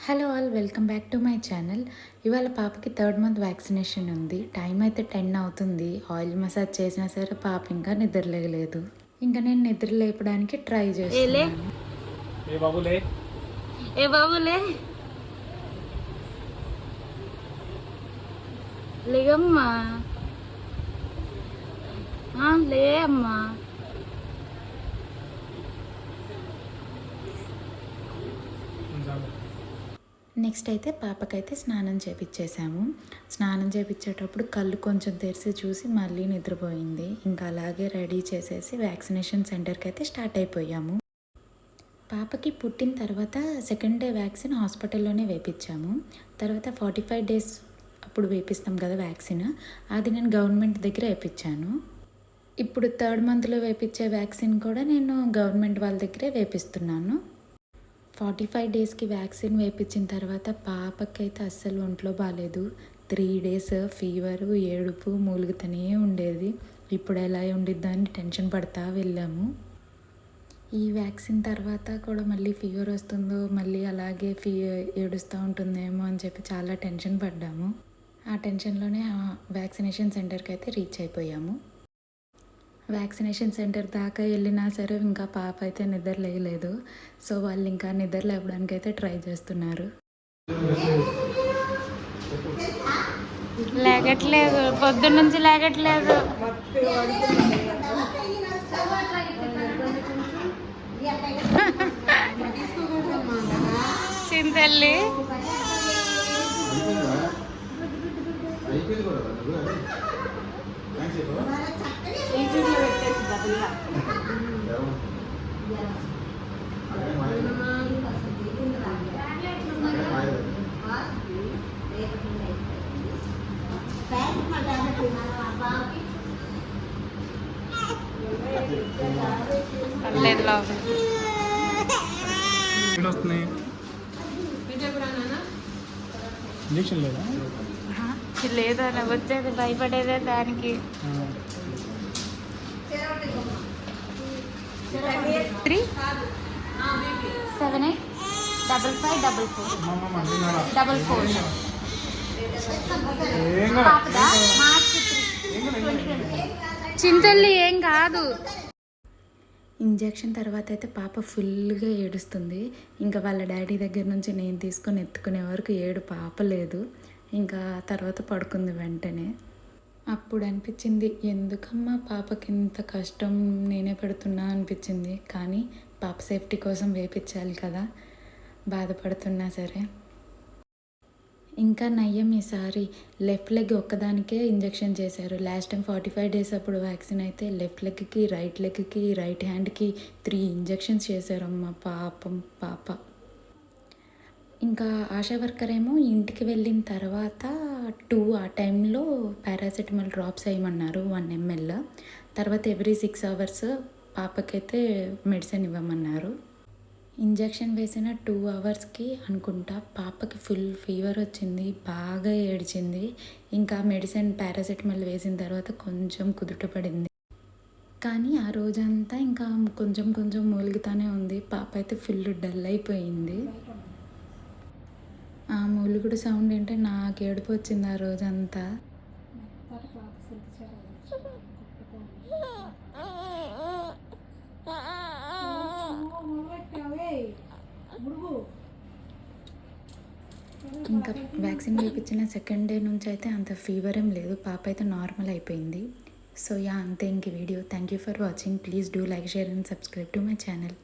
Hello all, welcome back to my channel. ఇవాళ పాపకి 3rd month vaccination ఉంది. Time అయితే 10 అవుతుంది. ఆయిల్ మసాజ్ చేసినా సరే పాప ఇంకా నిద్రలేగలేదు. ఇంకా నేను నిద్ర లేపడానికి ట్రై చేస్తున్నాను. లేగమ్మా, లే అమ్మా. నెక్స్ట్ అయితే పాపకైతే స్నానం చేపించేసాము. స్నానం చేపించేటప్పుడు కళ్ళు కొంచెం తెరిచి చూసి మళ్ళీ నిద్రపోయింది. ఇంకా అలాగే రెడీ చేసేసి వ్యాక్సినేషన్ సెంటర్కి అయితే స్టార్ట్ అయిపోయాము. పాపకి పుట్టిన తర్వాత 2nd డే వ్యాక్సిన్ హాస్పిటల్లోనే వేయించాము. తర్వాత 45 days అప్పుడు వేపిస్తాం కదా వ్యాక్సిన్, అది నేను గవర్నమెంట్ దగ్గర వేయించాను. ఇప్పుడు 3rd మంత్లో వేయించే వ్యాక్సిన్ కూడా నేను గవర్నమెంట్ వాళ్ళ దగ్గరే వేపిస్తున్నాను. 45 డేస్కి వ్యాక్సిన్ వేయించిన తర్వాత పాపకైతే అస్సలు ఒంట్లో బాగాలేదు. 3 days ఫీవరు, ఏడుపు, మూలుగుతూనే ఉండేది. ఇప్పుడు ఎలా ఉండిద్దా అని టెన్షన్ పడతా వెళ్ళాము. ఈ వ్యాక్సిన్ తర్వాత కూడా మళ్ళీ ఫీవర్ వస్తుందో, మళ్ళీ అలాగే ఏడుస్తూ ఉంటుందేమో అని చెప్పి చాలా టెన్షన్ పడ్డాము. ఆ టెన్షన్లోనే వ్యాక్సినేషన్ సెంటర్కి అయితే రీచ్ అయిపోయాము. వ్యాక్సినేషన్ సెంటర్ దాకా వెళ్ళినా సరే ఇంకా పాప అయితే నిద్ర లేయలేదు. సో వాళ్ళు ఇంకా నిద్ర లేవడానికి అయితే ట్రై చేస్తున్నారు. లేగట్లేదు, పొద్దున్న నుంచి లేగట్లేదు. చింతల్లి లేదు లోపల ఇంజక్షన్ లేదా? లేదా వచ్చేది భయపడేదే దానికి. 3 7 8 5 5 4 4 4 చింతల్లి ఏం కాదు. ఇంజెక్షన్ తర్వాత అయితే పాప ఫుల్గా ఏడుస్తుంది. ఇంకా వాళ్ళ డాడీ దగ్గర నుంచి నేను తీసుకొని ఎత్తుకునే వరకు ఏడు పాపలేదు. ఇంకా తర్వాత పడుకుంది వెంటనే. అప్పుడు అనిపించింది, ఎందుకమ్మా పాపకి ఇంత కష్టం నేనే పెడుతున్నా అనిపించింది. కానీ పాప సేఫ్టీ కోసం వేయించాలి కదా, బాధపడుతున్నా సరే. ఇంకా నయ్యం ఈసారి లెఫ్ట్ లెగ్ ఒక్కదానికే ఇంజెక్షన్ చేశారు. లాస్ట్ టైం 45 days అప్పుడు వ్యాక్సిన్ అయితే లెఫ్ట్ లెగ్కి, రైట్ లెగ్కి, రైట్ హ్యాండ్కి 3 ఇంజెక్షన్స్ చేశారమ్మ పాపం పాప. ఇంకా ఆశా వర్కర్ ఏమో ఇంటికి వెళ్ళిన తర్వాత 2 ఆ టైంలో పారాసెటమాల్ డ్రాప్స్ వేయమన్నారు 1 ml. తర్వాత ఎవ్రీ 6 hours పాపకైతే మెడిసిన్ ఇవ్వమన్నారు. ఇంజెక్షన్ వేసిన 2 hours అనుకుంటా పాపకి ఫుల్ ఫీవర్ వచ్చింది, బాగా ఏడ్చింది. ఇంకా మెడిసిన్ పారాసెటమాల్ వేసిన తర్వాత కొంచెం కుదుట పడింది. కానీ ఆ రోజంతా ఇంకా కొంచెం కొంచెం మూలుగుతానే ఉంది. పాప అయితే ఫుల్ డల్ అయిపోయింది. ఆ మూలుగుడు సౌండ్ ఏంటంటే నాకు ఏడుపు వచ్చింది ఆ రోజంతా. ఇంకా వ్యాక్సిన్ వేయించిన 2nd day నుంచి అయితే అంత ఫీవర్ ఏం లేదు. పాప అయితే నార్మల్ అయిపోయింది. సో అంతే ఇంక video. Thank you for watching. Please do like, share and subscribe to my channel.